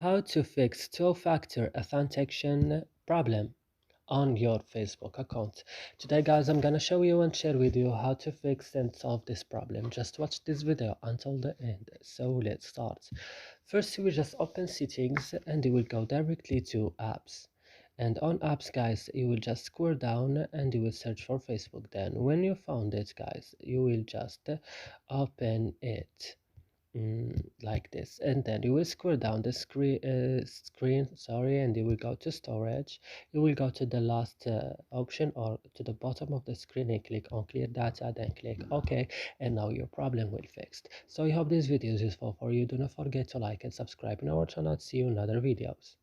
How to fix two-factor authentication problem on your Facebook account. Today guys, I'm gonna show you and share with you how to fix and solve this problem. Just watch this video until the end. So let's start. First you will just open settings and you will go directly to apps, and on apps guys you will just scroll down and you will search for Facebook. Then when you found it guys, you will just open it like this, and then you will scroll down the screen, sorry, and you will go to storage. You will go to the last option or to the bottom of the screen and click on clear data, then click OK, and now your problem will fixed. So I hope this video is useful for you. Do not forget to like and subscribe in our channel. See you in other videos.